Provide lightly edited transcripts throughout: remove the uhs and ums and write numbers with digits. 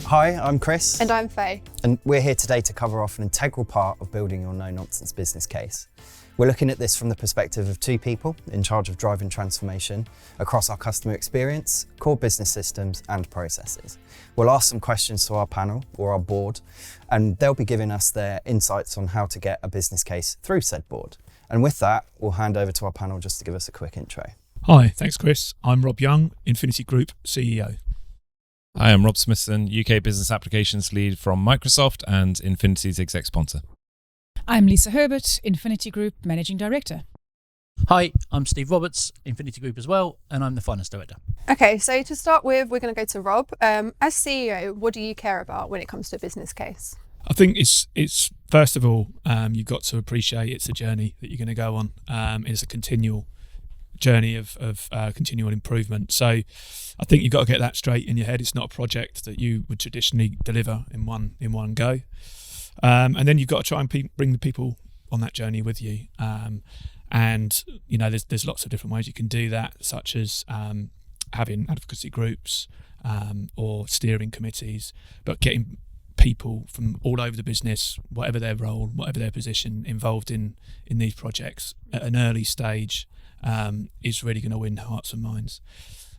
Hi, I'm Chris. And I'm Faye. And we're here today to cover off an integral part of building your no-nonsense business case. We're looking at this from the perspective of two people in charge of driving transformation across our customer experience, core business systems and processes. We'll ask some questions to our panel or our board, and they'll be giving us their insights on how to get a business case through said board. And with that, we'll hand over to our panel just to give us a quick intro. Hi, thanks Chris. I'm Rob Young, Infinity Group CEO. Hi, I'm Rob Smithson, UK Business Applications Lead from Microsoft and Infinity's exec sponsor. I'm Lisa Herbert, Infinity Group Managing Director. Hi, I'm Steve Roberts, Infinity Group as well, and I'm the Finance Director. Okay, so to start with, we're going to go to Rob. As CEO, what do you care about when it comes to a business case? I think it's first of all, you've got to appreciate it's a journey that you're going to go on. It's a continual journey of continual improvement. So I think you've got to get that straight in your head. It's not a project that you would traditionally deliver in one go. And then you've got to try and bring the people on that journey with you. And you know, there's lots of different ways you can do that, such as having advocacy groups or steering committees, but getting people from all over the business, whatever their role, whatever their position, involved in these projects at an early stage is really going to win hearts and minds.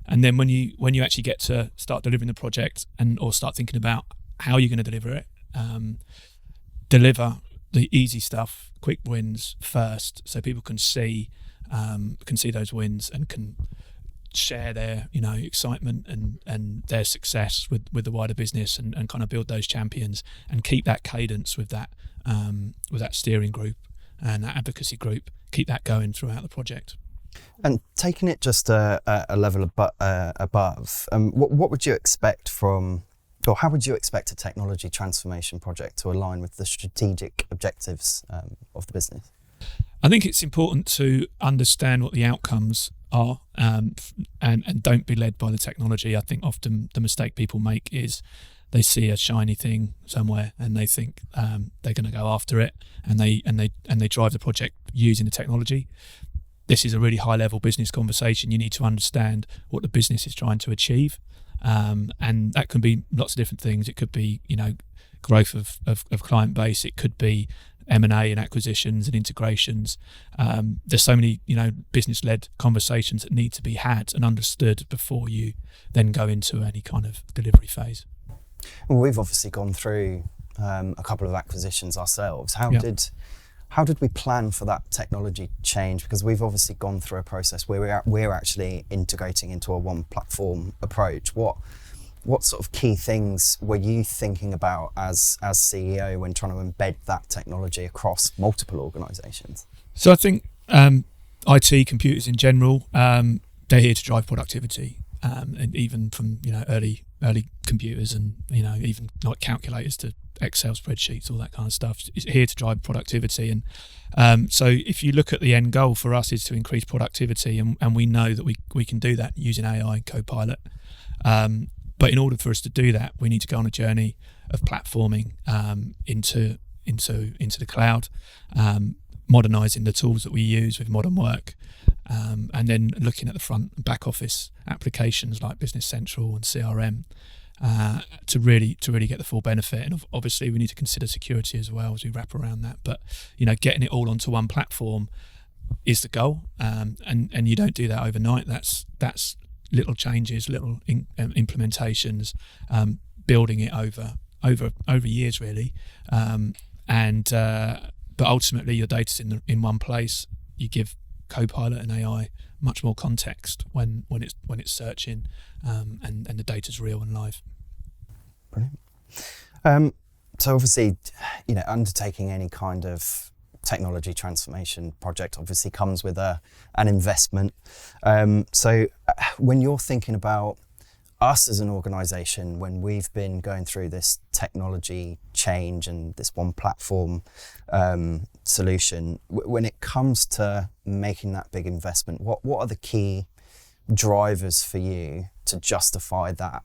And then when you actually get to start delivering the project or start thinking about how you're going to deliver it, deliver the easy stuff, quick wins first, so people can see those wins and can share their excitement and their success with the wider business and kind of build those champions and keep that cadence with that steering group and that advocacy group, keep that going throughout the project. And taking it just a level above, what would you expect from, or how would you expect a technology transformation project to align with the strategic objectives of the business? I think it's important to understand what the outcomes are and don't be led by the technology. I think often the mistake people make is they see a shiny thing somewhere and they think they're going to go after it and they drive the project using the technology. This is a really high level business conversation. You need to understand what the business is trying to achieve. And that can be lots of different things. It could be, growth of client base. It could be M&A and acquisitions and integrations. There's so many, business-led conversations that need to be had and understood before you then go into any kind of delivery phase. Well, we've obviously gone through a couple of acquisitions ourselves. How did we plan for that technology change? Because we've obviously gone through a process where we're actually integrating into a one platform approach. What sort of key things were you thinking about as CEO when trying to embed that technology across multiple organisations? So I think IT, computers in general, they're here to drive productivity, and even from early computers and even like calculators to Excel spreadsheets, all that kind of stuff. It's here to drive productivity. And so if you look at the end goal for us is to increase productivity, and we know that we can do that using AI and Copilot. But in order for us to do that, we need to go on a journey of platforming into the cloud, modernising the tools that we use with modern work, and then looking at the front and back office applications like Business Central and CRM to really get the full benefit. And obviously we need to consider security as well as we wrap around that. But getting it all onto one platform is the goal, and you don't do that overnight. That's little changes, little implementations, building it over years really, but ultimately your data's in one place. You give Copilot and AI much more context when it's searching, and the data's real and live. Brilliant. So obviously, undertaking any kind of technology transformation project obviously comes with an investment. So when you're thinking about us as an organisation, when we've been going through this technology change and this one platform solution, when it comes to making that big investment, what are the key drivers for you to justify that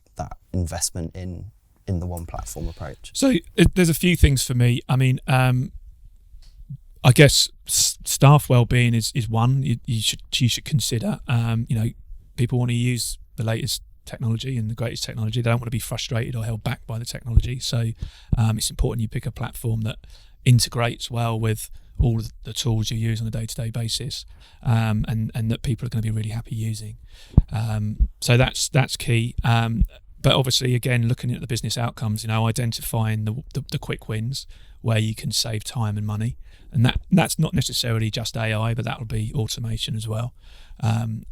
investment in the one platform approach? So there's a few things for me. I mean, I guess staff well-being is one you should consider. People want to use the latest technology and the greatest technology. They don't want to be frustrated or held back by the technology. So it's important you pick a platform that integrates well with all of the tools you use on a day-to-day basis, and that people are going to be really happy using. So that's key. But obviously, again, looking at the business outcomes, identifying the quick wins where you can save time and money, and that's not necessarily just AI, but that will be automation as well, and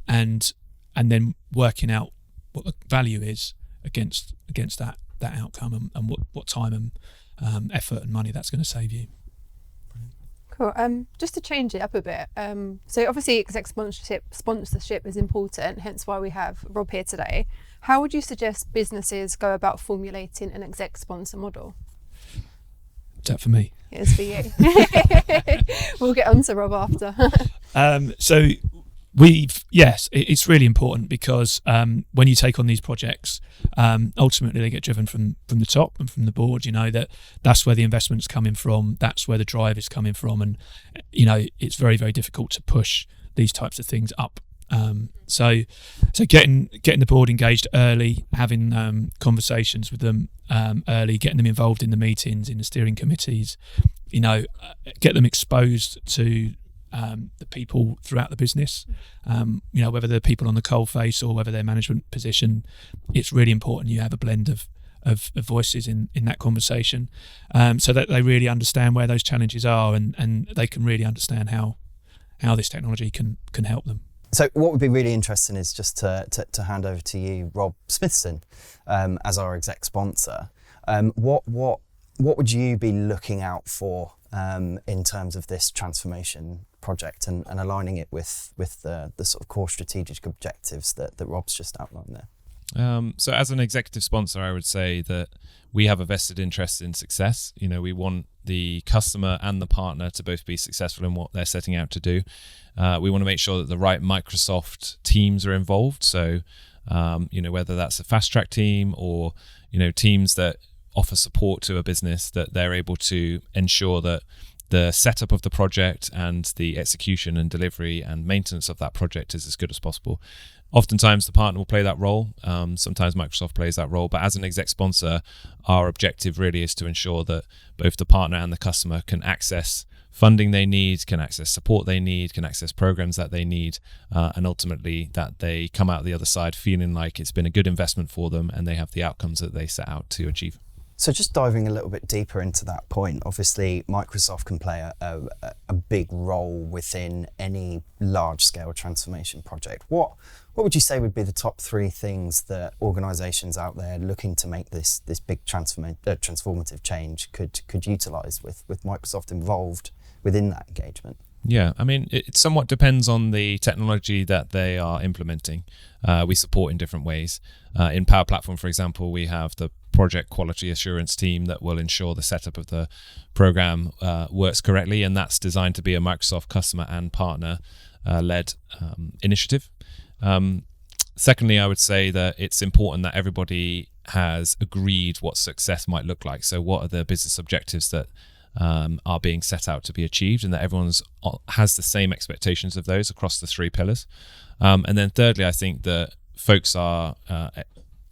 then working out what the value is against that outcome, and what time and effort and money that's going to save you. Cool. Just to change it up a bit. So obviously exec sponsorship is important, hence why we have Rob here today. How would you suggest businesses go about formulating an exec sponsor model? Is that for me? It's for you. We'll get on to Rob after. So it's really important because when you take on these projects, ultimately they get driven from the top and from the board. That's where the investment's coming from, that's where the drive is coming from, and it's very, very difficult to push these types of things up. So getting the board engaged early, having conversations with them early, getting them involved in the meetings, in the steering committees, get them exposed to the people throughout the business, whether they're people on the coalface or whether they're management position. It's really important you have a blend of voices in that conversation, so that they really understand where those challenges are, and they can really understand how this technology can help them. So what would be really interesting is just to hand over to you, Rob Smithson, as our exec sponsor. What would you be looking out for in terms of this transformation project and aligning it with the sort of core strategic objectives that Rob's just outlined there? So as an executive sponsor, I would say that we have a vested interest in success. We want the customer and the partner to both be successful in what they're setting out to do. We want to make sure that the right Microsoft teams are involved. So, whether that's a fast track team or, teams that offer support to a business, that they're able to ensure that the setup of the project and the execution and delivery and maintenance of that project is as good as possible. Oftentimes the partner will play that role. Sometimes Microsoft plays that role, but as an exec sponsor, our objective really is to ensure that both the partner and the customer can access funding they need, can access support they need, can access programs that they need, and ultimately that they come out the other side feeling like it's been a good investment for them and they have the outcomes that they set out to achieve. So just diving a little bit deeper into that point, obviously Microsoft can play a big role within any large-scale transformation project. What would you say would be the top three things that organisations out there looking to make this big transformative change could utilise with Microsoft involved within that engagement? Yeah, I mean, it somewhat depends on the technology that they are implementing. We support in different ways. In Power Platform, for example, we have the project quality assurance team that will ensure the setup of the program works correctly, and that's designed to be a Microsoft customer and partner led initiative. Secondly, I would say that it's important that everybody has agreed what success might look like. So what are the business objectives that are being set out to be achieved, and that everyone has the same expectations of those across the three pillars. And then thirdly, I think that folks are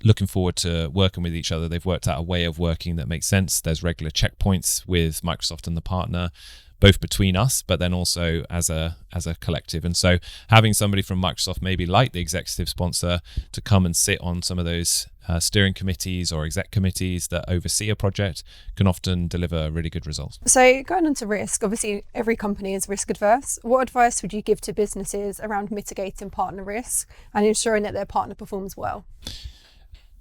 looking forward to working with each other. They've worked out a way of working that makes sense. There's regular checkpoints with Microsoft and the partner, both between us, but then also as a collective. And so having somebody from Microsoft, maybe like the executive sponsor, to come and sit on some of those steering committees or exec committees that oversee a project can often deliver really good results. So going on to risk, obviously every company is risk adverse. What advice would you give to businesses around mitigating partner risk and ensuring that their partner performs well?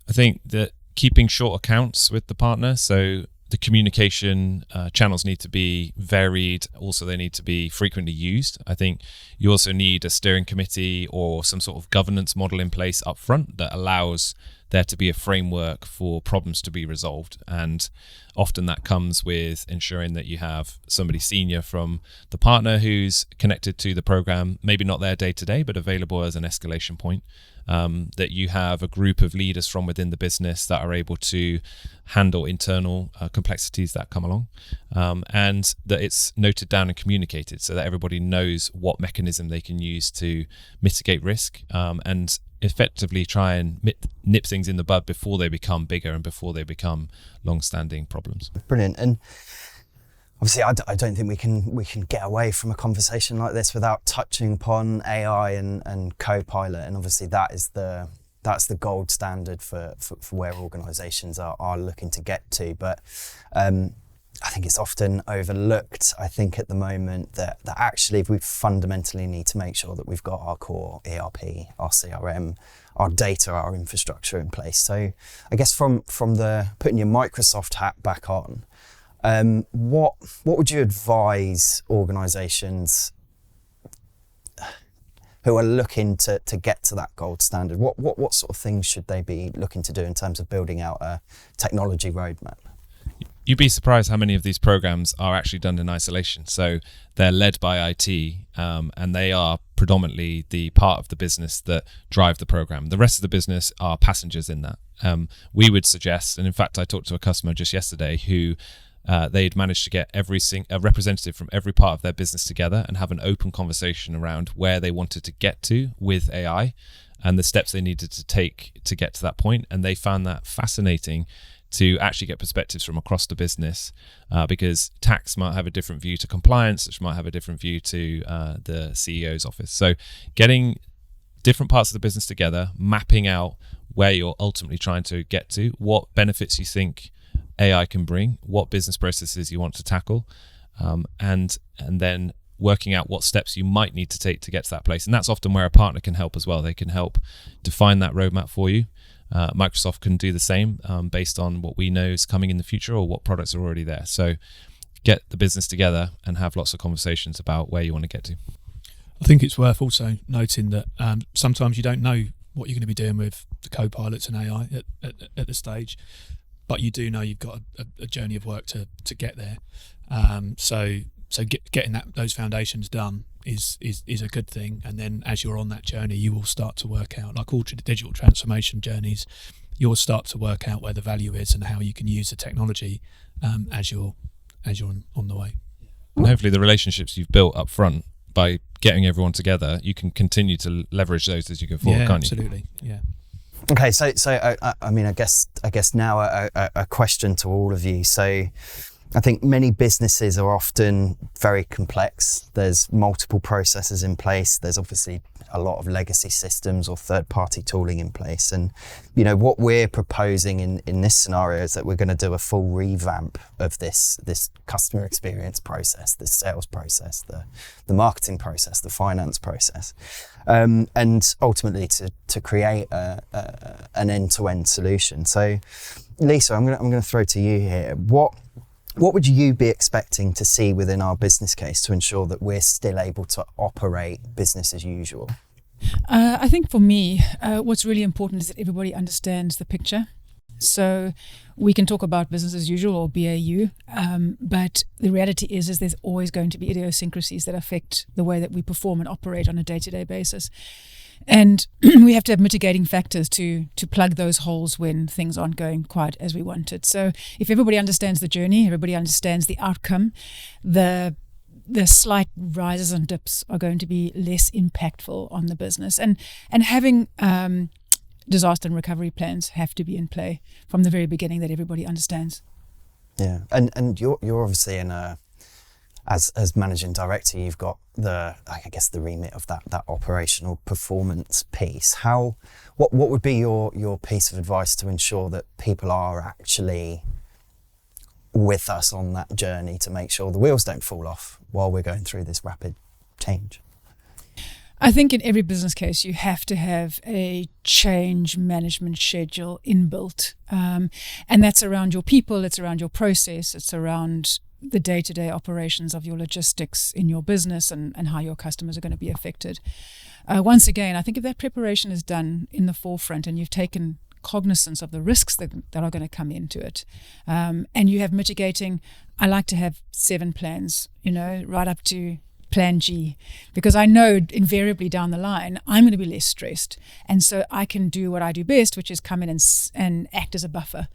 I think that keeping short accounts with the partner, so the communication channels need to be varied. Also, they need to be frequently used. I think you also need a steering committee or some sort of governance model in place up front that allows there to be a framework for problems to be resolved. And often that comes with ensuring that you have somebody senior from the partner who's connected to the program, maybe not there day to day, but available as an escalation point. That you have a group of leaders from within the business that are able to handle internal complexities that come along, and that it's noted down and communicated so that everybody knows what mechanism they can use to mitigate risk. And effectively try and nip things in the bud before they become bigger and before they become long-standing problems. Brilliant. And obviously, I don't think we can get away from a conversation like this without touching upon AI and Copilot. And obviously, that's the gold standard for where organisations are looking to get to. But I think it's often overlooked. I think at the moment that actually we fundamentally need to make sure that we've got our core ERP, our CRM, our data, our infrastructure in place. So I guess from the putting your Microsoft hat back on, what would you advise organisations who are looking to get to that gold standard? What sort of things should they be looking to do in terms of building out a technology roadmap? You'd be surprised how many of these programs are actually done in isolation. So they're led by IT, and they are predominantly the part of the business that drive the program. The rest of the business are passengers in that. We would suggest, and in fact, I talked to a customer just yesterday who they'd managed to get a representative from every part of their business together and have an open conversation around where they wanted to get to with AI and the steps they needed to take to get to that point. And they found that fascinating to actually get perspectives from across the business, because tax might have a different view to compliance, which might have a different view to the CEO's office. So getting different parts of the business together, mapping out where you're ultimately trying to get to, what benefits you think AI can bring, what business processes you want to tackle, and then working out what steps you might need to take to get to that place. And that's often where a partner can help as well. They can help define that roadmap for you. Microsoft can do the same based on what we know is coming in the future or what products are already there. So get the business together and have lots of conversations about where you want to get to. I think it's worth also noting that sometimes you don't know what you're going to be doing with the co-pilots and AI at the stage, but you do know you've got a journey of work to get there. So getting those foundations done is a good thing, and then as you're on that journey, you will start to work out, like all digital transformation journeys, you'll start to work out where the value is and how you can use the technology as you're on the way. And hopefully the relationships you've built up front by getting everyone together, you can continue to leverage those as you go forward, can't you? Absolutely. Yeah. Okay, so I mean, I guess now a question to all of you. So I think many businesses are often very complex. There's multiple processes in place. There's obviously a lot of legacy systems or third-party tooling in place. And, you know, what we're proposing in this scenario is that we're going to do a full revamp of this customer experience process, this sales process, the marketing process, the finance process, and ultimately to create an end-to-end solution. So, Lisa, I'm going to throw to you here. What would you be expecting to see within our business case to ensure that we're still able to operate business as usual? I think for me, what's really important is that everybody understands the picture. So we can talk about business as usual or BAU, but the reality is there's always going to be idiosyncrasies that affect the way that we perform and operate on a day-to-day basis. And we have to have mitigating factors to plug those holes when things aren't going quite as we wanted. So if everybody understands the journey, everybody understands the outcome, the slight rises and dips are going to be less impactful on the business. And having disaster and recovery plans have to be in play from the very beginning that everybody understands. Yeah, and you're obviously in as managing director, you've got the remit of that operational performance piece. What would be your piece of advice to ensure that people are actually with us on that journey to make sure the wheels don't fall off while we're going through this rapid change? I think in every business case, you have to have a change management schedule inbuilt. And that's around your people, it's around your process, it's around the day-to-day operations of your logistics in your business and how your customers are going to be affected. Once again, I think if that preparation is done in the forefront and you've taken cognizance of the risks that are going to come into it, and you have mitigating, I like to have 7 plans, right up to plan G, because I know invariably down the line I'm going to be less stressed, and so I can do what I do best, which is come in and act as a buffer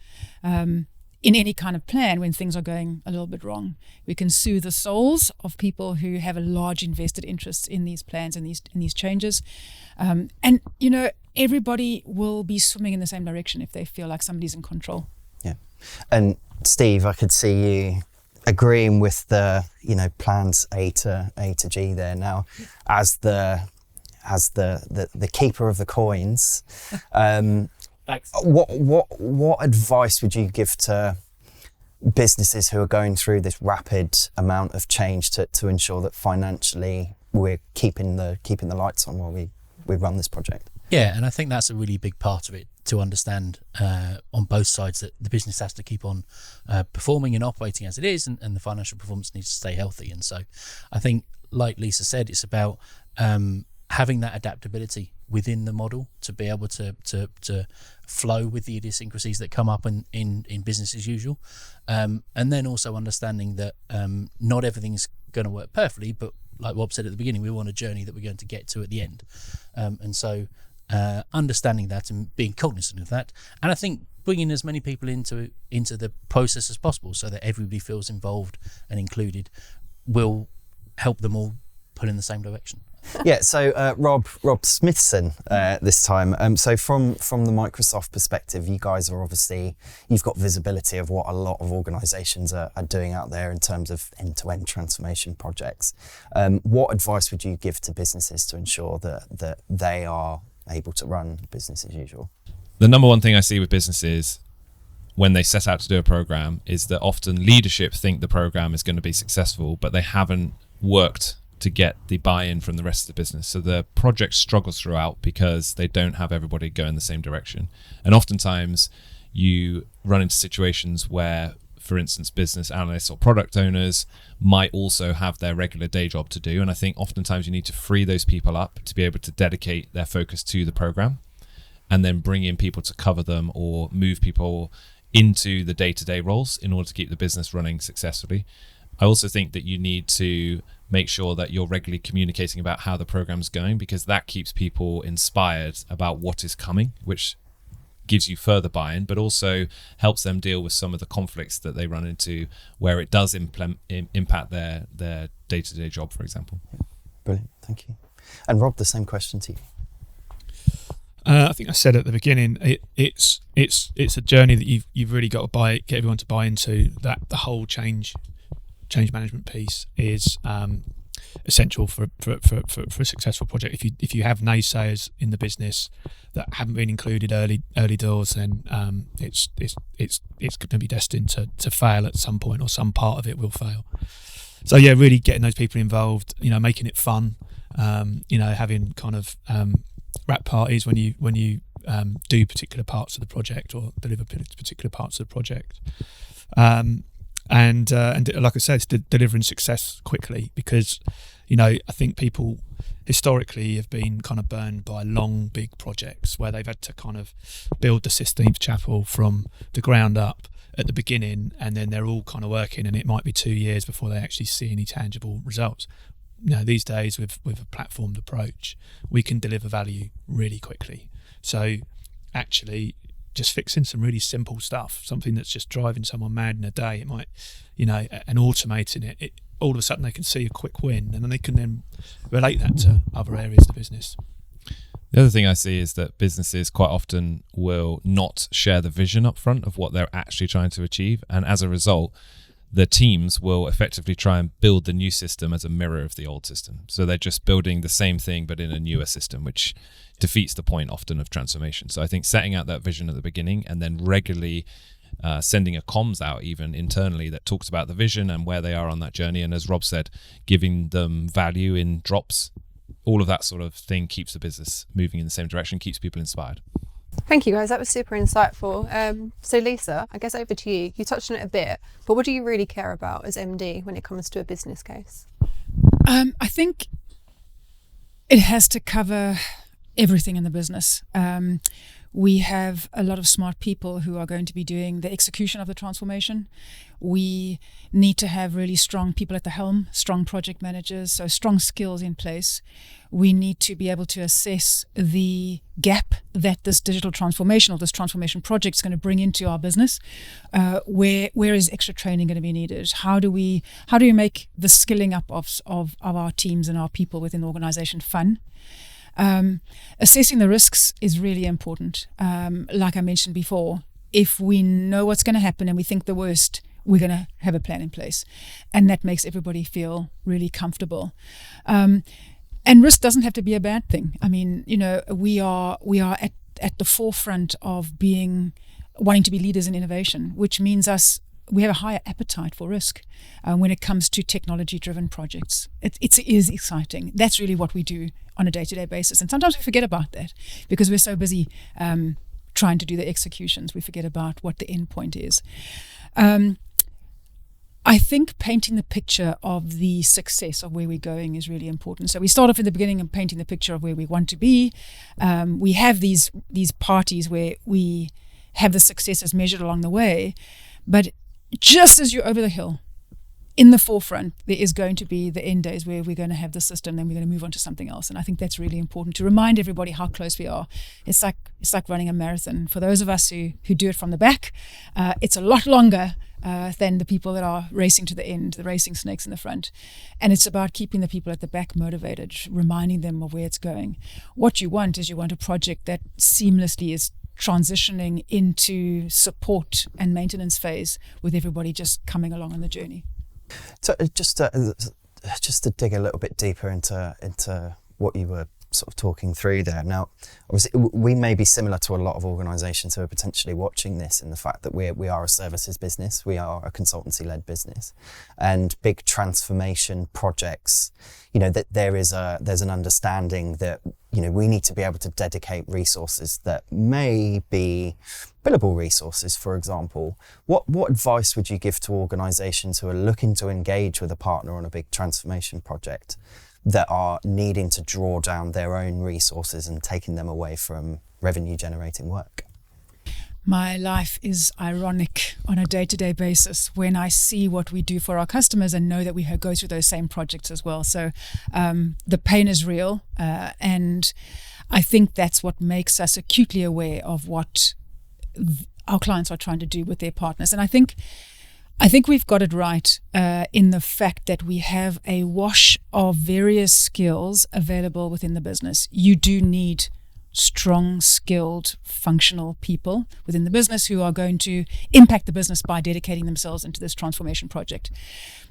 in any kind of plan when things are going a little bit wrong. We can soothe the souls of people who have a large invested interest in these plans and these changes, and everybody will be swimming in the same direction if they feel like somebody's in control. Yeah. And Steve, I could see you agreeing with the, plans A to G there now as the keeper of the coins. Thanks. What advice would you give to businesses who are going through this rapid amount of change to ensure that financially we're keeping the lights on while we run this project? Yeah, and I think that's a really big part of it, to understand on both sides that the business has to keep on performing and operating as it is, and the financial performance needs to stay healthy. And so I think, like Lisa said, it's about having that adaptability within the model to be able to flow with the idiosyncrasies that come up in business as usual, and then also understanding that not everything's going to work perfectly, but like Rob said at the beginning, we want a journey that we're going to get to at the end, and so understanding that and being cognizant of that, and I think bringing as many people into the process as possible so that everybody feels involved and included will help them all pull in the same direction. Yeah, so Rob Smithson this time. So from the Microsoft perspective, you guys are obviously, you've got visibility of what a lot of organisations are doing out there in terms of end-to-end transformation projects. What advice would you give to businesses to ensure that they are able to run business as usual? The number one thing I see with businesses when they set out to do a program is that often leadership think the program is going to be successful, but they haven't worked to get the buy-in from the rest of the business. So the project struggles throughout because they don't have everybody go in the same direction. And oftentimes you run into situations where, for instance, business analysts or product owners might also have their regular day job to do. And I think oftentimes you need to free those people up to be able to dedicate their focus to the program and then bring in people to cover them or move people into the day-to-day roles in order to keep the business running successfully. I also think that you need to make sure that you're regularly communicating about how the program's going, because that keeps people inspired about what is coming, which gives you further buy-in, but also helps them deal with some of the conflicts that they run into where it does impact their day-to-day job, for example. Brilliant, thank you. And Rob, the same question to you. I think I said at the beginning, it's a journey that you've really got to get everyone to buy into. That the whole change management piece is essential for a successful project. If you have naysayers in the business that haven't been included early doors, then it's going to be destined to fail at some point, or some part of it will fail. So yeah, really getting those people involved, making it fun, having kind of wrap parties when you do particular parts of the project or deliver particular parts of the project. And like I said, it's delivering success quickly, because I think people historically have been kind of burned by long big projects where they've had to kind of build the Sistine Chapel from the ground up at the beginning, and then they're all kind of working, and it might be 2 years before they actually see any tangible results. These days with a platformed approach, we can deliver value really quickly. So actually just fixing some really simple stuff, something that's just driving someone mad in a day, it might, and automating it, all of a sudden they can see a quick win, and then they can then relate that to other areas of the business. The other thing I see is that businesses quite often will not share the vision up front of what they're actually trying to achieve, and as a result, the teams will effectively try and build the new system as a mirror of the old system. So they're just building the same thing but in a newer system, which defeats the point often of transformation. So I think setting out that vision at the beginning and then regularly sending a comms out even internally that talks about the vision and where they are on that journey, and as Rob said, giving them value in drops, all of that sort of thing keeps the business moving in the same direction, keeps people inspired. Thank you, guys. That was super insightful. So Lisa, I guess over to you. You touched on it a bit, but what do you really care about as MD when it comes to a business case? I think it has to cover everything in the business. We have a lot of smart people who are going to be doing the execution of the transformation. We need to have really strong people at the helm, strong project managers, so strong skills in place. We need to be able to assess the gap that this digital transformation or this transformation project is going to bring into our business. Where is extra training going to be needed? How do we make the skilling up of our teams and our people within the organization fun? Assessing the risks is really important. Like I mentioned before, if we know what's going to happen and we think the worst, we're going to have a plan in place. And that makes everybody feel really comfortable. And risk doesn't have to be a bad thing. I mean, we are at the forefront of wanting to be leaders in innovation, which means we have a higher appetite for risk when it comes to technology-driven projects. It is exciting. That's really what we do on a day-to-day basis. And sometimes we forget about that because we're so busy trying to do the executions. We forget about what the end point is. I think painting the picture of the success of where we're going is really important. So we start off in the beginning and painting the picture of where we want to be. We have these parties where we have the successes measured along the way. But just as you're over the hill, in the forefront, there is going to be the end days where we're going to have the system, then we're going to move on to something else. And I think that's really important to remind everybody how close we are. It's like running a marathon. For those of us who do it from the back, it's a lot longer than the people that are racing to the end, the racing snakes in the front. And it's about keeping the people at the back motivated, reminding them of where it's going. What you want is a project that seamlessly is transitioning into support and maintenance phase with everybody just coming along on the journey. So just to dig a little bit deeper into what you were sort of talking through there. Now, obviously, we may be similar to a lot of organisations who are potentially watching this in the fact that we are a services business, we are a consultancy-led business, and big transformation projects. That there's an understanding that we need to be able to dedicate resources that may be billable resources, for example. What advice would you give to organisations who are looking to engage with a partner on a big transformation project that are needing to draw down their own resources and taking them away from revenue generating work? My life is ironic on a day-to-day basis when I see what we do for our customers and know that we go through those same projects as well. So the pain is real, and I think that's what makes us acutely aware of what our clients are trying to do with their partners. And I think we've got it right in the fact that we have a wash of various skills available within the business. You do need strong, skilled, functional people within the business who are going to impact the business by dedicating themselves into this transformation project.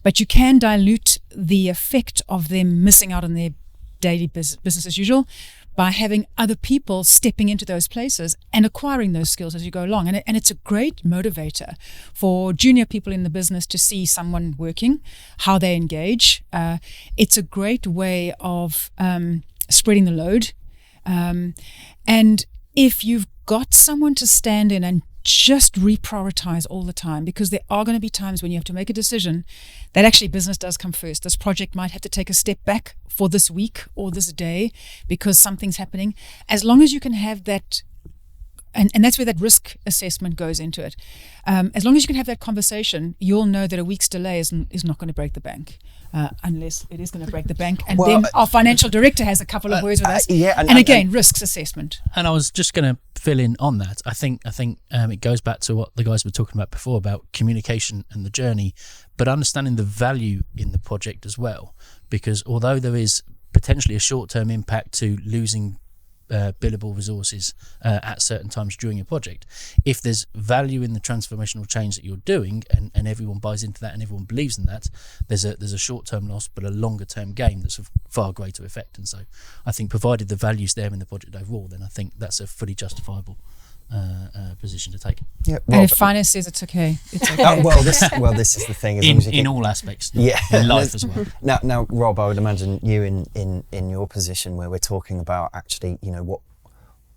But you can dilute the effect of them missing out on their daily business as usual by having other people stepping into those places and acquiring those skills as you go along. And it's a great motivator for junior people in the business to see someone working, how they engage. It's a great way of spreading the load. And if you've got someone to stand in and just reprioritize all the time, because there are going to be times when you have to make a decision that actually business does come first. This project might have to take a step back for this week or this day because something's happening. As long as you can have that, and that's where that risk assessment goes into it. As long as you can have that conversation, you'll know that a week's delay is not going to break the bank. Unless it is going to break the bank. And then our financial director has a couple of words with us. And again, risks assessment. And I was just going to fill in on that. I think it goes back to what the guys were talking about before about communication and the journey, but understanding the value in the project as well. Because although there is potentially a short-term impact to losing billable resources at certain times during a project, if there's value in the transformational change that you're doing and everyone buys into that and everyone believes in that, there's a short-term loss but a longer-term gain that's of far greater effect. And so I think provided the value's there in the project overall, then I think that's a fully justifiable position to take. Yeah, and if finance says it's okay, it's okay. This is the thing. In all aspects, in life as well. Now, Rob, I would imagine you in your position where we're talking about actually,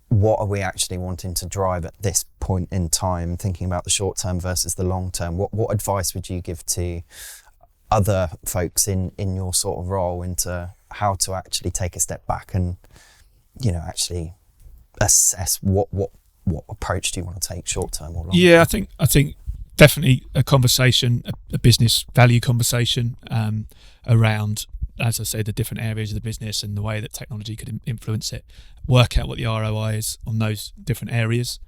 what are we actually wanting to drive at this point in time, thinking about the short term versus the long term. What advice would you give to other folks in your sort of role into how to actually take a step back and, actually assess what approach do you want to take, short term or long term? Yeah, I think definitely a conversation, a business value conversation around, as I say, the different areas of the business and the way that technology could influence it. Work out what the ROI is on those different areas.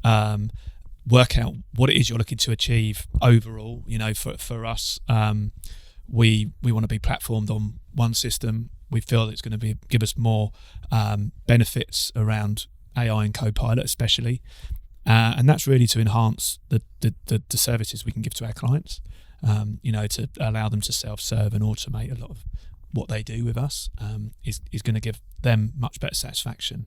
Work out what it is you're looking to achieve overall. For us, we want to be platformed on one system. we feel it's going to give us more benefits around AI and Copilot especially, and that's really to enhance the services we can give to our clients, to allow them to self-serve and automate a lot of what they do with us, is going to give them much better satisfaction.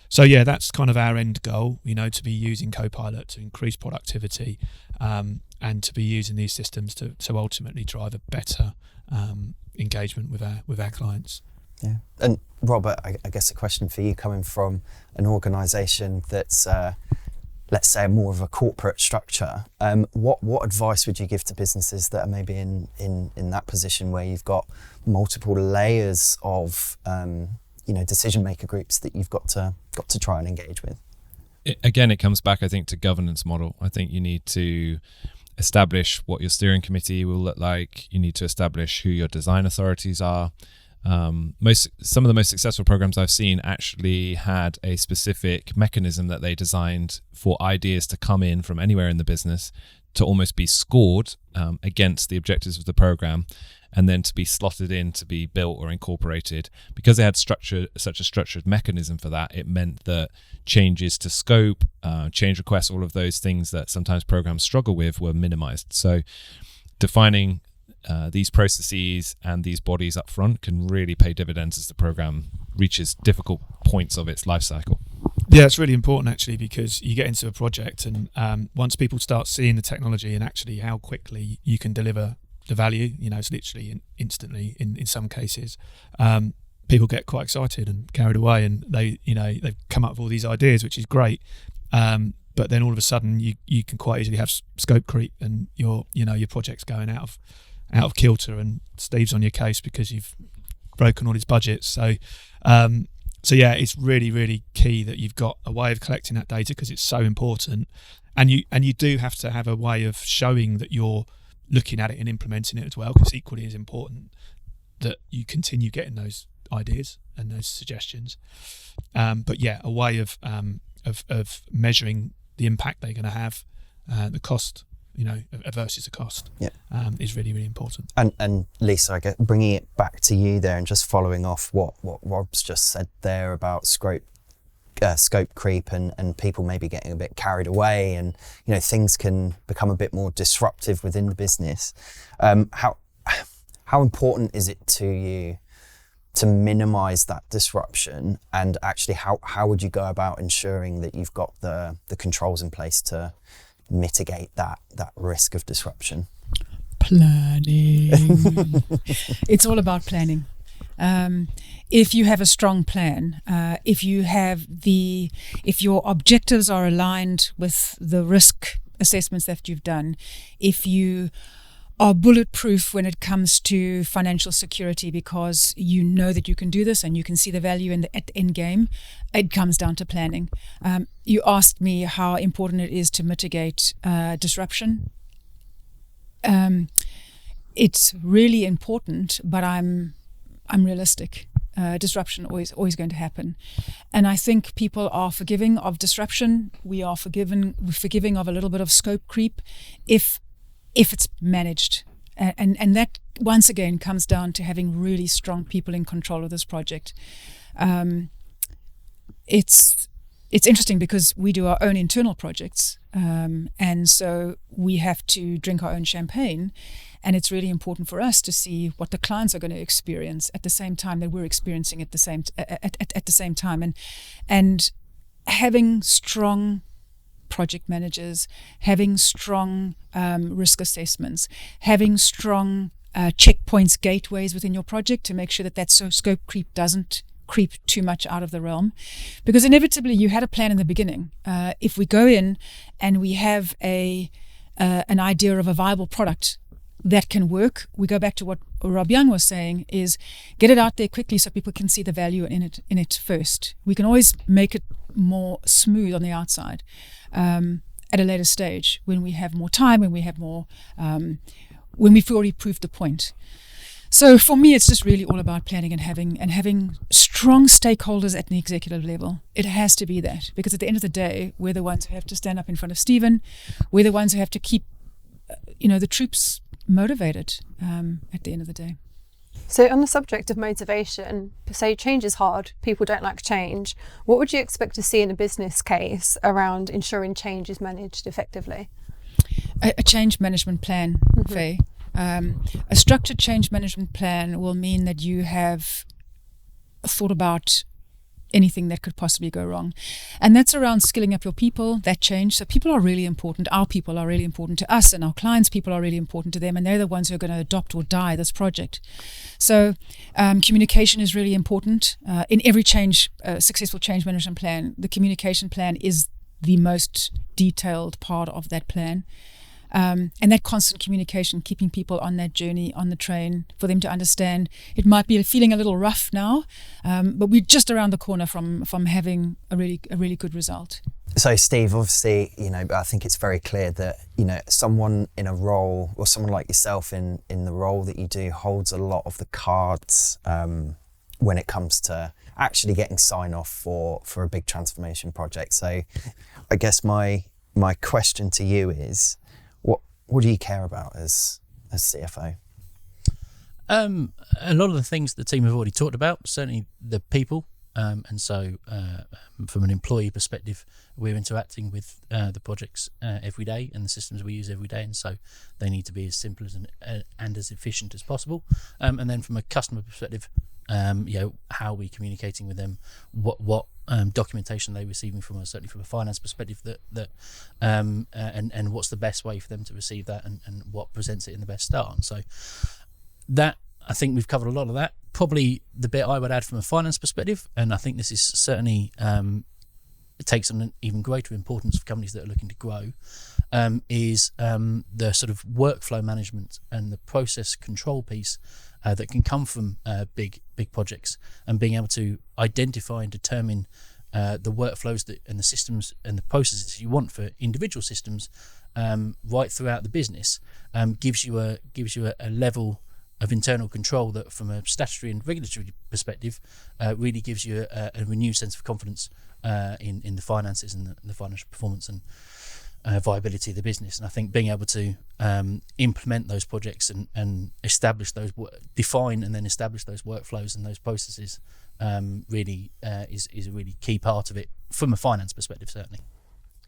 So yeah, that's kind of our end goal, to be using Copilot to increase productivity, and to be using these systems to ultimately drive a better engagement with our clients. Yeah. And Robert, I guess a question for you, coming from an organisation that's, let's say, more of a corporate structure, what advice would you give to businesses that are maybe in that position where you've got multiple layers of decision maker groups that you've got to try and engage with? It comes back, I think, to governance model. I think you need to establish what your steering committee will look like. You need to establish who your design authorities are. Some of the most successful programs I've seen actually had a specific mechanism that they designed for ideas to come in from anywhere in the business, to almost be scored against the objectives of the program, and then to be slotted in to be built or incorporated. Because they had such a structured mechanism for that, it meant that changes to scope, change requests, all of those things that sometimes programs struggle with were minimized. So defining these processes and these bodies up front can really pay dividends as the program reaches difficult points of its life cycle. Yeah, it's really important actually, because you get into a project and once people start seeing the technology and actually how quickly you can deliver the value, it's literally instantly in some cases, people get quite excited and carried away, and they've come up with all these ideas, which is great. But then all of a sudden you can quite easily have scope creep, and your project's going out of kilter, and Steve's on your case because you've broken all his budgets. So yeah, it's really, really key that you've got a way of collecting that data, because it's so important, and you do have to have a way of showing that you're looking at it and implementing it as well, because equally as important that you continue getting those ideas and those suggestions. But yeah, a way of measuring the impact they're going to have, the cost, versus the cost, is really, really important. And Lisa, I guess bringing it back to you there, and just following off what Rob's just said there about scope creep and people maybe getting a bit carried away, and things can become a bit more disruptive within the business. How important is it to you to minimize that disruption, and actually how would you go about ensuring that you've got the controls in place to mitigate that risk of disruption? Planning. It's all about planning. If you have a strong plan, if your objectives are aligned with the risk assessments that you've done, if you are bulletproof when it comes to financial security, because you know that you can do this and you can see the value at the end game, it comes down to planning. You asked me how important it is to mitigate disruption. It's really important, but I'm realistic. Disruption always going to happen, and I think people are forgiving of disruption. We are forgiving of a little bit of scope creep if it's managed, and that once again comes down to having really strong people in control of this project. It's interesting because we do our own internal projects, and so we have to drink our own champagne. And it's really important for us to see what the clients are going to experience at the same time that we're experiencing at the same time. And having strong project managers, having strong risk assessments, having strong checkpoints, gateways within your project to make sure that scope creep doesn't creep too much out of the realm. Because inevitably you had a plan in the beginning. If we go in and we have an idea of a viable product that can work, we go back to what Rob Young was saying, is get it out there quickly so people can see the value in it first. We can always make it more smooth on the outside at a later stage, when we have more time, when we have more, when we've already proved the point. So for me, it's just really all about planning and having strong stakeholders at the executive level. It has to be that, because at the end of the day, we're the ones who have to stand up in front of Stephen. We're the ones who have to keep, the troops motivated at the end of the day. So on the subject of motivation, say change is hard, people don't like change. What would you expect to see in a business case around ensuring change is managed effectively? A change management plan, Faye. A structured change management plan will mean that you have thought about anything that could possibly go wrong. And that's around skilling up your people, that change. So people are really important. Our people are really important to us, and our clients' people are really important to them, and they're the ones who are going to adopt or die this project. So communication is really important. In every successful change management plan, the communication plan is the most detailed part of that plan. And that constant communication, keeping people on that journey, on the train, for them to understand it might be feeling a little rough now, but we're just around the corner from having a really good result. So Steve, obviously, I think it's very clear that, someone in a role, or someone like yourself in the role that you do, holds a lot of the cards when it comes to actually getting sign off for a big transformation project. So I guess my question to you is, what do you care about as CFO? A lot of the things the team have already talked about, certainly the people. And so from an employee perspective, we're interacting with the projects every day and the systems we use every day. And so they need to be as simple and as efficient as possible. And then from a customer perspective, how are we communicating with them? What documentation they're receiving from us, certainly from a finance perspective, and what's the best way for them to receive that, and what presents it in the best start. And so that, I think we've covered a lot of that. Probably the bit I would add from a finance perspective, and I think this is certainly it takes an even greater importance for companies that are looking to grow, is the sort of workflow management and the process control piece that can come from big projects, and being able to identify and determine the workflows and the systems and the processes you want for individual systems right throughout the business, gives you a level of internal control that, from a statutory and regulatory perspective, really gives you a renewed sense of confidence in the finances and the financial performance and viability of the business. And I think being able to implement those projects and establish those, define and then establish those workflows and those processes really is a really key part of it from a finance perspective, certainly.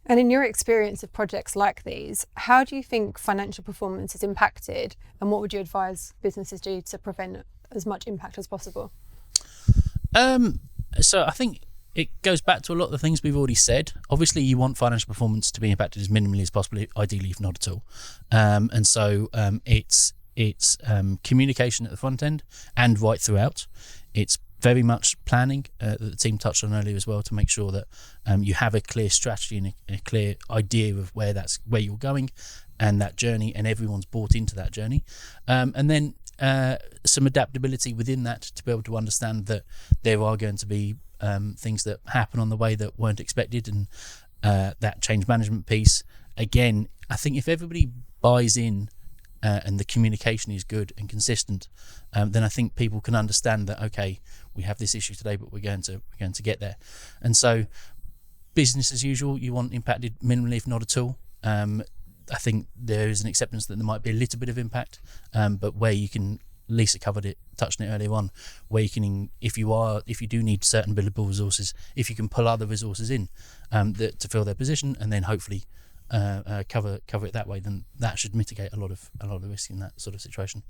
And in your experience of projects like these, how do you think financial performance is impacted, and what would you advise businesses do to prevent as much impact as possible? So I think it goes back to a lot of the things we've already said. Obviously, you want financial performance to be impacted as minimally as possible, ideally, if not at all. And so it's communication at the front end and right throughout. It's very much planning that the team touched on earlier as well, to make sure that you have a clear strategy and a clear idea of where you're going and that journey, and everyone's bought into that journey. And then some adaptability within that, to be able to understand that there are going to be things that happen on the way that weren't expected, and that change management piece. Again, I think if everybody buys in and the communication is good and consistent, then I think people can understand that, okay, we have this issue today, but we're going to get there. And so, business as usual, you want impacted minimally, if not at all. I think there is an acceptance that there might be a little bit of impact, but where you can, Lisa covered it, touched on it earlier on, where you can, if you do need certain billable resources, if you can pull other resources in to fill their position, and then hopefully cover it that way, then that should mitigate a lot of risk in that sort of situation.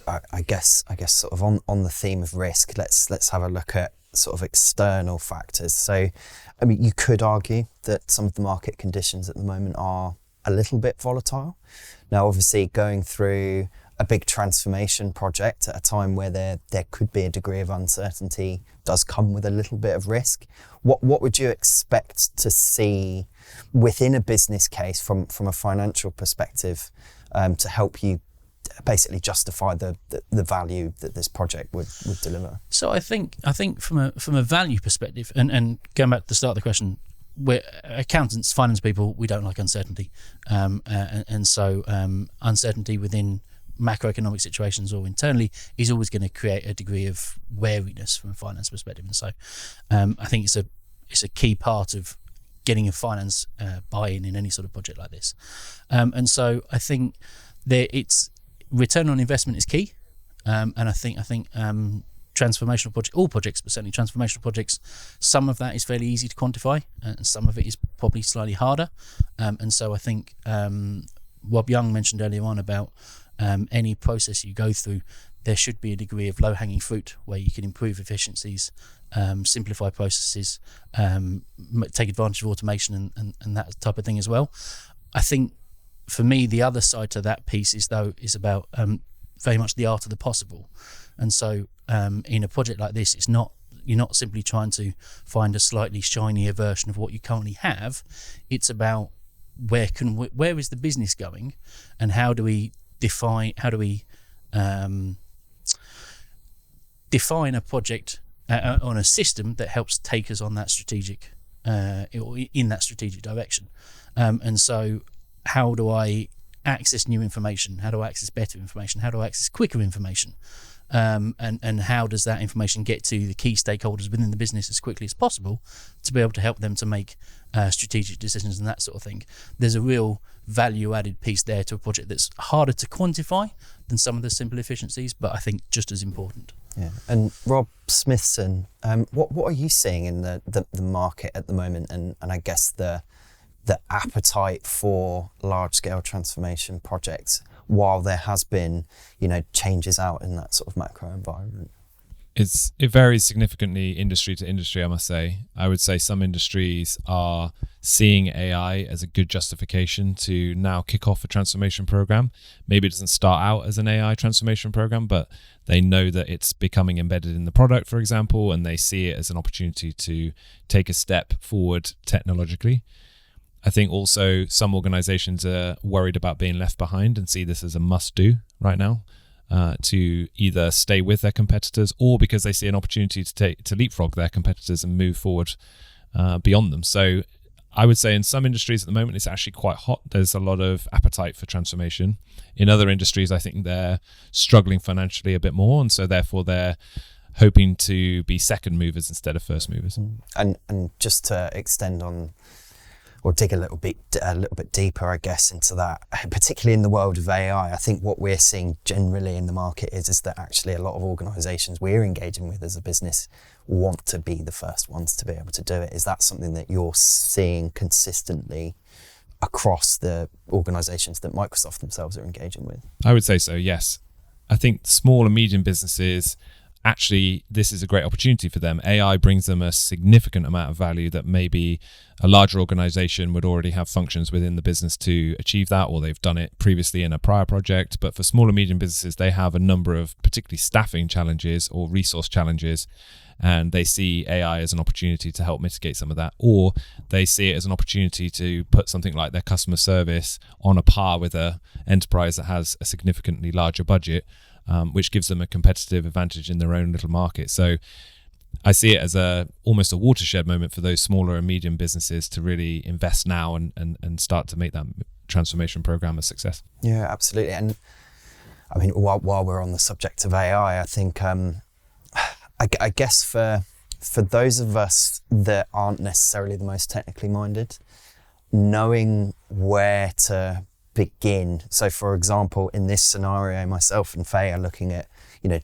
I guess sort of on the theme of risk, let's have a look at sort of external factors. So, I mean, you could argue that some of the market conditions at the moment are a little bit volatile. Now, obviously, going through a big transformation project at a time where there could be a degree of uncertainty does come with a little bit of risk. What would you expect to see within a business case from a financial perspective to help you basically justify the value that this project would deliver? So I think from a value perspective, and going back to the start of the question, we're accountants, finance people, we don't like uncertainty, and so uncertainty within macroeconomic situations or internally is always going to create a degree of wariness from a finance perspective. And so I think it's a key part of getting a finance buy-in in any sort of project like this. And so I think it's return on investment is key. And I think transformational projects, all projects, but certainly transformational projects, some of that is fairly easy to quantify, and some of it is probably slightly harder. And so I think Rob Young mentioned earlier on about any process you go through, there should be a degree of low-hanging fruit where you can improve efficiencies, simplify processes, take advantage of automation and that type of thing as well. I think for me, the other side to that piece is about very much the art of the possible. And so in a project like this, you're not simply trying to find a slightly shinier version of what you currently have. It's about where is the business going, and how do we define a project on a system that helps take us on that strategic in that strategic direction. And so how do I access new information? How do I access better information? How do I access quicker information? And how does that information get to the key stakeholders within the business as quickly as possible to be able to help them to make strategic decisions and that sort of thing? There's a real value added piece there to a project that's harder to quantify than some of the simple efficiencies, but I think just as important. Yeah. And Rob Smithson, what are you seeing in the market at the moment, and I guess the appetite for large scale transformation projects, while there has been, changes out in that sort of macro environment? It varies significantly industry to industry, I must say. I would say some industries are seeing AI as a good justification to now kick off a transformation program. Maybe it doesn't start out as an AI transformation program, but they know that it's becoming embedded in the product, for example, and they see it as an opportunity to take a step forward technologically. I think also some organizations are worried about being left behind and see this as a must-do right now, to either stay with their competitors or because they see an opportunity to leapfrog their competitors and move forward beyond them. So I would say in some industries at the moment, it's actually quite hot. There's a lot of appetite for transformation. In other industries, I think they're struggling financially a bit more, and so therefore they're hoping to be second movers instead of first movers. And just to extend on, or dig a little bit deeper, I guess, into that, particularly in the world of AI, I think what we're seeing generally in the market is that actually a lot of organisations we're engaging with as a business want to be the first ones to be able to do it. Is that something that you're seeing consistently across the organisations that Microsoft themselves are engaging with? I would say so, yes. I think small and medium businesses, actually, this is a great opportunity for them. AI brings them a significant amount of value that maybe a larger organization would already have functions within the business to achieve that, or they've done it previously in a prior project. But for small and medium businesses, they have a number of particularly staffing challenges or resource challenges, and they see AI as an opportunity to help mitigate some of that, or they see it as an opportunity to put something like their customer service on a par with an enterprise that has a significantly larger budget, which gives them a competitive advantage in their own little market. So I see it as almost a watershed moment for those smaller and medium businesses to really invest now and start to make that transformation program a success. Yeah, absolutely. And I mean, while we're on the subject of AI, I think I guess for those of us that aren't necessarily the most technically minded, knowing where to begin. So for example, in this scenario, myself and Faye are looking at,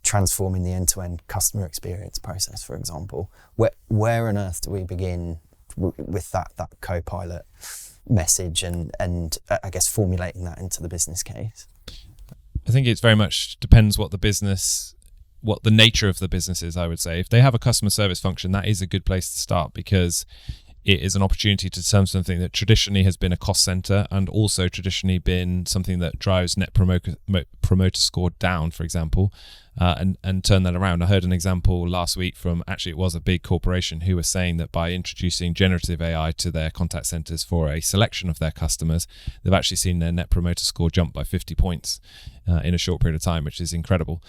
transforming the end-to-end customer experience process, for example. Where on earth do we begin with that co-pilot message and I guess formulating that into the business case? I think it's very much depends what the nature of the business is, I would say. If they have a customer service function, that is a good place to start, because it is an opportunity to turn something that traditionally has been a cost center and also traditionally been something that drives net promoter score down, for example, and turn that around. I heard an example last week from, actually it was a big corporation, who was saying that by introducing generative AI to their contact centers for a selection of their customers, they've actually seen their net promoter score jump by 50 points in a short period of time, which is incredible.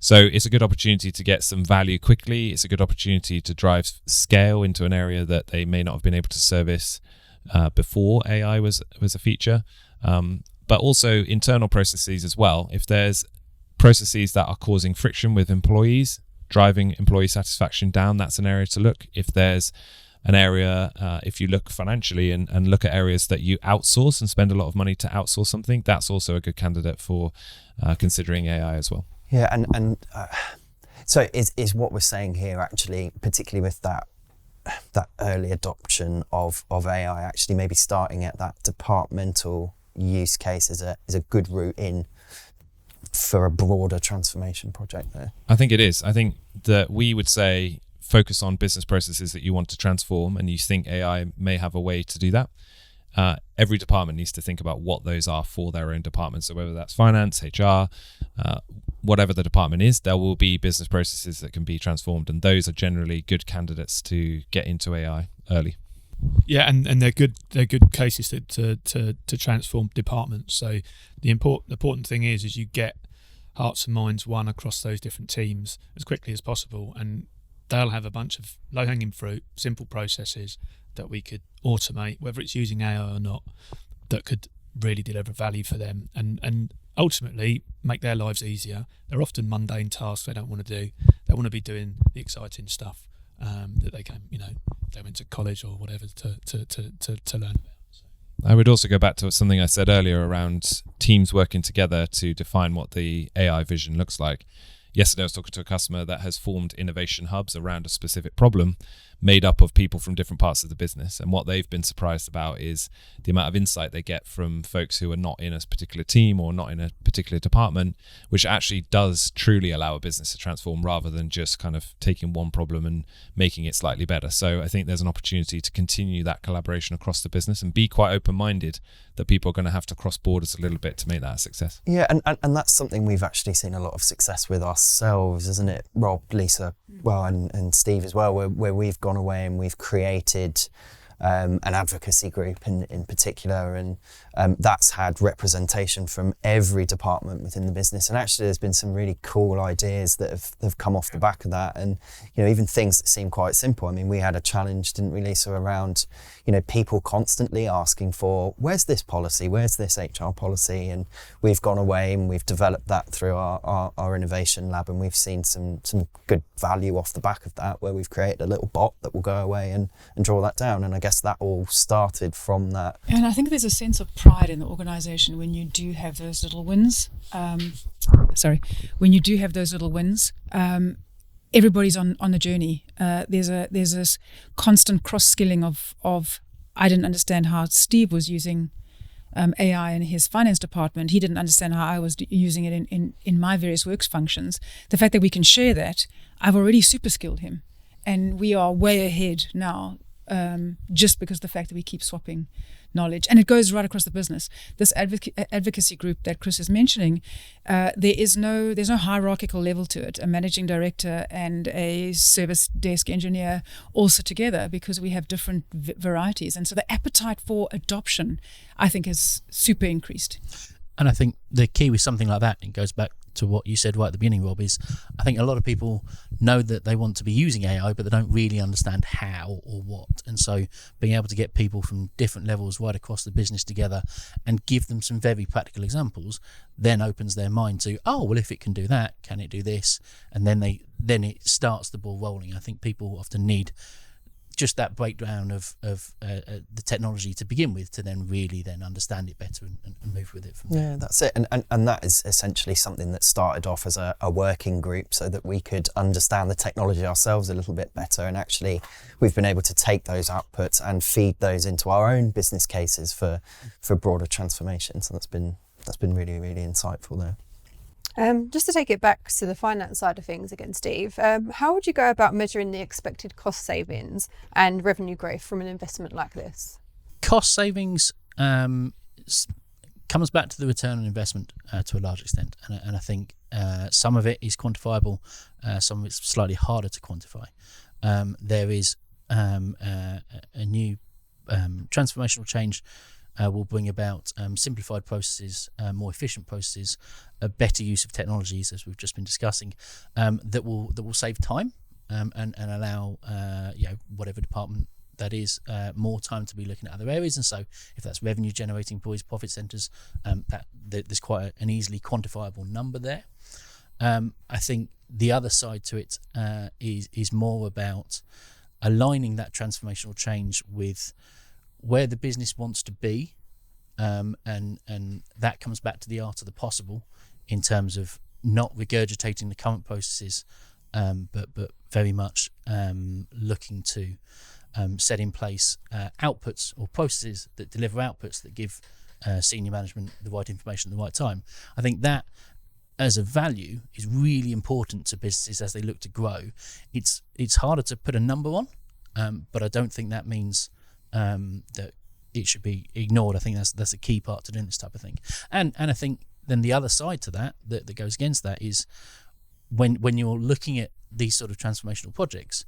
So it's a good opportunity to get some value quickly. It's a good opportunity to drive scale into an area that they may not have been able to service before AI was a feature. But also internal processes as well. If there's processes that are causing friction with employees, driving employee satisfaction down, that's an area to look. If there's an area, if you look financially and look at areas that you outsource and spend a lot of money to outsource something, that's also a good candidate for considering AI as well. Yeah, and so is what we're saying here actually, particularly with that early adoption of AI, actually maybe starting at that departmental use case is a good route in for a broader transformation project there? I think it is. I think that we would say focus on business processes that you want to transform, and you think AI may have a way to do that. Every department needs to think about what those are for their own department. So whether that's finance, HR, whatever the department is, there will be business processes that can be transformed, and those are generally good candidates to get into AI early. Yeah, and they're good cases to transform departments. So the important thing is you get hearts and minds won across those different teams as quickly as possible, and they'll have a bunch of low-hanging fruit, simple processes that we could automate, whether it's using AI or not, that could really deliver value for them and ultimately make their lives easier. They're often mundane tasks they don't want to do. They want to be doing the exciting stuff that they can, they went to college or whatever to learn about. I would also go back to something I said earlier around teams working together to define what the AI vision looks like. Yesterday I was talking to a customer that has formed innovation hubs around a specific problem made up of people from different parts of the business. And what they've been surprised about is the amount of insight they get from folks who are not in a particular team or not in a particular department, which actually does truly allow a business to transform rather than just kind of taking one problem and making it slightly better. So I think there's an opportunity to continue that collaboration across the business and be quite open-minded that people are going to have to cross borders a little bit to make that a success. Yeah, and that's something we've actually seen a lot of success with ourselves, isn't it, Rob, Lisa, well, and Steve as well, where we've gone away and we've created an advocacy group in particular, and that's had representation from every department within the business. And actually there's been some really cool ideas that have come off the back of that, and even things that seem quite simple. I mean, we had a challenge, didn't we, Lisa, around people constantly asking for, where's this policy, where's this HR policy? And we've gone away and we've developed that through our innovation lab, and we've seen some good value off the back of that, where we've created a little bot that will go away and draw that down. And I guess that all started from that. And I think there's a sense of pride in the organization when you do have those little wins. Everybody's on the journey. There's this constant cross-skilling of I didn't understand how Steve was using AI in his finance department. He didn't understand how I was using it in my various works functions. The fact that we can share that, I've already super skilled him, and we are way ahead now. Just because the fact that we keep swapping knowledge, and it goes right across the business. This advocacy group that Chris is mentioning, there's no hierarchical level to it. A managing director and a service desk engineer all sit together because we have different varieties, and so the appetite for adoption, I think, has super increased. And I think the key with something like that, it goes back to what you said right at the beginning, Rob, is I think a lot of people know that they want to be using AI, but they don't really understand how or what. And so being able to get people from different levels right across the business together and give them some very practical examples then opens their mind to, if it can do that, can it do this? And then it starts the ball rolling. I think people often need just that breakdown of the technology to begin with, to then really then understand it better and move with it from there. Yeah, that's it. And that is essentially something that started off as a working group so that we could understand the technology ourselves a little bit better. And actually we've been able to take those outputs and feed those into our own business cases for broader transformation. So that's been really, really insightful there. Just to take it back to the finance side of things again, Steve, how would you go about measuring the expected cost savings and revenue growth from an investment like this? Cost savings comes back to the return on investment to a large extent. And I think some of it is quantifiable, some of it's slightly harder to quantify. There is a new transformational change will bring about simplified processes, more efficient processes, a better use of technologies, as we've just been discussing, that will save time and allow whatever department that is more time to be looking at other areas. And so if that's revenue generating employees, profit centres, there's quite an easily quantifiable number there. I think the other side to it is more about aligning that transformational change with where the business wants to be, and that comes back to the art of the possible in terms of not regurgitating the current processes, but very much looking to set in place outputs or processes that deliver outputs that give senior management the right information at the right time. I think that as a value is really important to businesses as they look to grow. It's harder to put a number on, but I don't think that means that it should be ignored. I think that's a key part to doing this type of thing. And I think then the other side to that goes against that is when you're looking at these sort of transformational projects,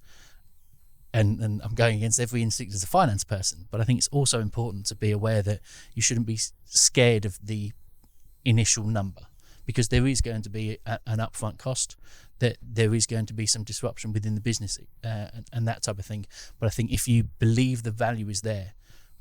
and I'm going against every instinct as a finance person, but I think it's also important to be aware that you shouldn't be scared of the initial number, because there is going to be an upfront cost, that there is going to be some disruption within the business and that type of thing. But I think if you believe the value is there,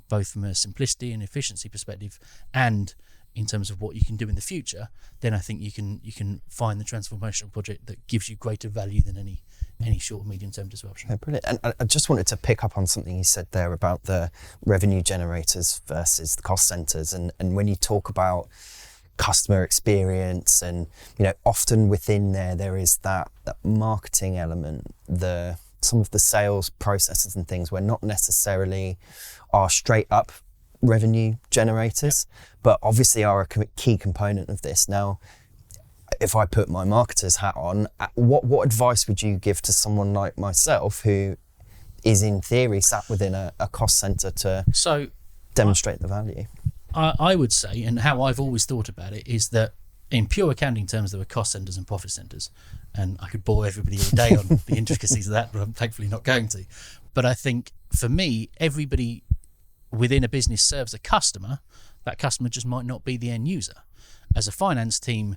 both from a simplicity and efficiency perspective and in terms of what you can do in the future, then I think you can find the transformational project that gives you greater value than any short or medium term disruption. Yeah, brilliant. And I just wanted to pick up on something you said there about the revenue generators versus the cost centers. And when you talk about customer experience, and often within there is that marketing element, some of the sales processes and things where not necessarily are straight up revenue generators, but obviously are a key component of this. Now, if I put my marketer's hat on, what advice would you give to someone like myself who is in theory sat within a cost center to demonstrate the value? I would say, and how I've always thought about it, is that in pure accounting terms, there are cost centers and profit centers. And I could bore everybody all day on the intricacies of that, but I'm thankfully not going to. But I think for me, everybody within a business serves a customer. That customer just might not be the end user. As a finance team,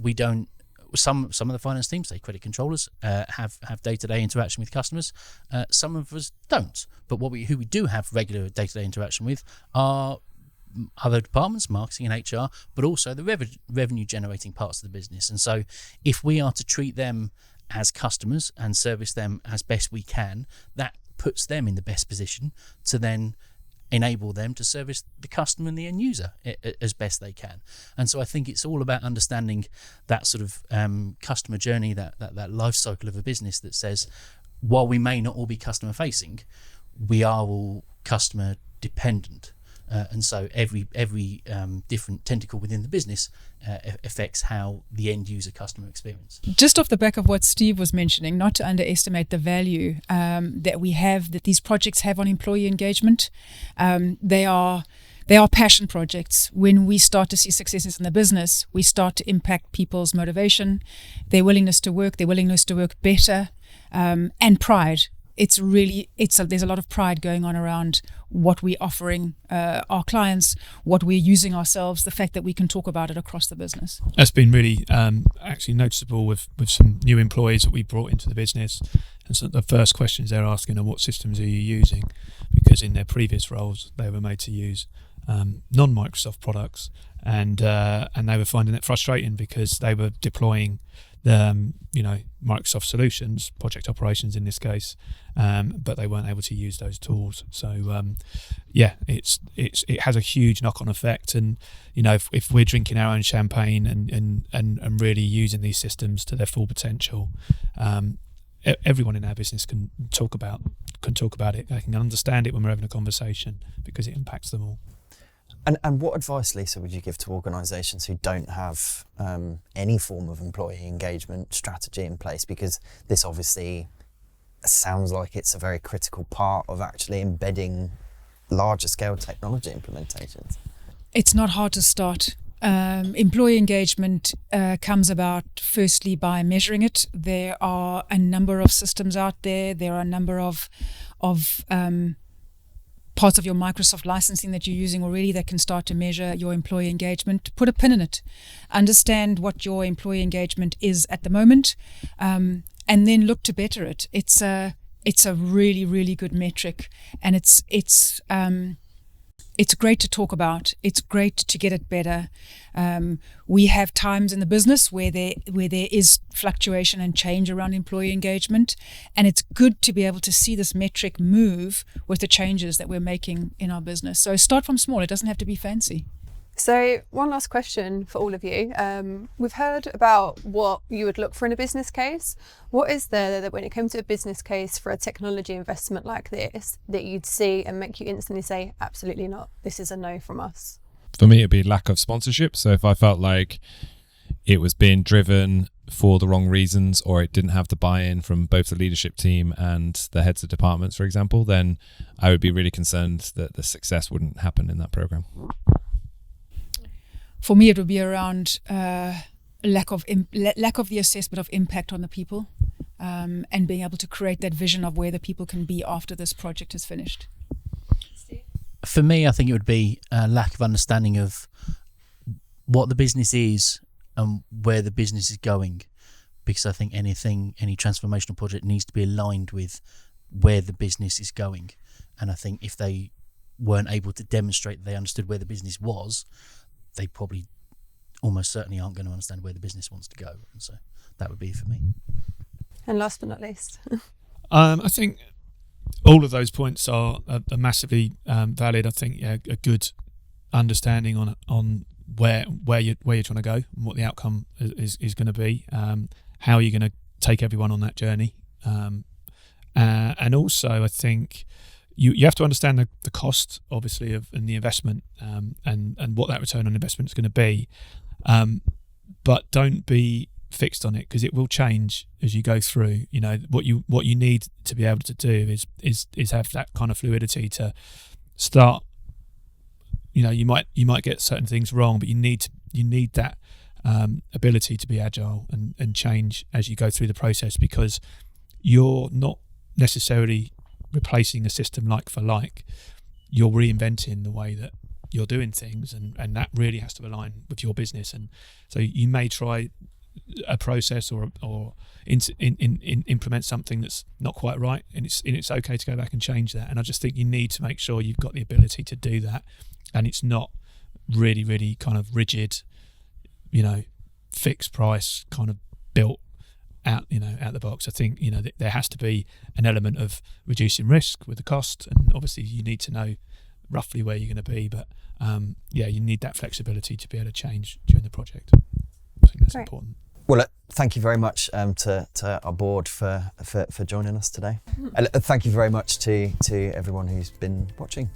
we don't. Some of the finance teams, say credit controllers, have day-to-day interaction with customers. Some of us don't. But who we do have regular day-to-day interaction with are other departments, marketing and HR, but also the revenue generating parts of the business. And so if we are to treat them as customers and service them as best we can, that puts them in the best position to then enable them to service the customer and the end user as best they can. And so I think it's all about understanding that sort of customer journey, that life cycle of a business that says, while we may not all be customer facing, we are all customer dependent. And so every different tentacle within the business affects how the end user customer experience. Just off the back of what Steve was mentioning, not to underestimate the value that these projects have on employee engagement. They are passion projects. When we start to see successes in the business, we start to impact people's motivation, their willingness to work better, and pride. There's a lot of pride going on around what we're offering our clients, what we're using ourselves, the fact that we can talk about it across the business. That's been really actually noticeable with some new employees that we brought into the business. And so the first questions they're asking are, what systems are you using? Because in their previous roles, they were made to use non-Microsoft products, and they were finding it frustrating because they were deploying the Microsoft solutions, project operations in this case, but they weren't able to use those tools. So it has a huge knock-on effect. And if we're drinking our own champagne and really using these systems to their full potential, everyone in our business can talk about it. They can understand it when we're having a conversation because it impacts them all. And what advice, Lisa, would you give to organisations who don't have any form of employee engagement strategy in place? Because this obviously sounds like it's a very critical part of actually embedding larger scale technology implementations. It's not hard to start. Employee engagement comes about firstly by measuring it. There are a number of systems out there. There are a number of parts of your Microsoft licensing that you're using already that can start to measure your employee engagement. Put a pin in it. Understand what your employee engagement is at the moment, and then look to better it. It's a really, really good metric, and it's great to talk about. It's great to get it better. We have times in the business where there is fluctuation and change around employee engagement, and it's good to be able to see this metric move with the changes that we're making in our business. So start from small. It doesn't have to be fancy. So one last question for all of you. We've heard about what you would look for in a business case. What is there that when it comes to a business case for a technology investment like this that you'd see and make you instantly say, absolutely not, this is a no from us? For me, it'd be lack of sponsorship. So if I felt like it was being driven for the wrong reasons, or it didn't have the buy-in from both the leadership team and the heads of departments, for example, then I would be really concerned that the success wouldn't happen in that program. For me, it would be around lack of the assessment of impact on the people, and being able to create that vision of where the people can be after this project is finished. For me, I think it would be a lack of understanding of what the business is and where the business is going, because I think any transformational project needs to be aligned with where the business is going. And I think if they weren't able to demonstrate that they understood where the business was, they probably almost certainly aren't going to understand where the business wants to go. And so that would be for me. And last but not least. I think all of those points are massively valid. I think a good understanding on where you're trying to go and what the outcome is going to be, how you're going to take everyone on that journey, and also I think you have to understand the cost, obviously, and the investment, and what that return on investment is going to be, but don't be fixed on it, because it will change as you go through. You know, what you need to be able to do is have that kind of fluidity to start. You know, you might get certain things wrong, but you need that ability to be agile and change as you go through the process, because you're not necessarily replacing a system like for like. You're reinventing the way that you're doing things, and that really has to align with your business. And so you may try a process or implement something that's not quite right, and it's okay to go back and change that. And I just think you need to make sure you've got the ability to do that, and it's not really, really kind of rigid, you know, fixed price kind of built out the box. I think, you know, there has to be an element of reducing risk with the cost, and obviously you need to know roughly where you're going to be, but you need that flexibility to be able to change during the project. I think that's important. Well, thank you very much to our board for joining us today. Thank you very much to everyone who's been watching.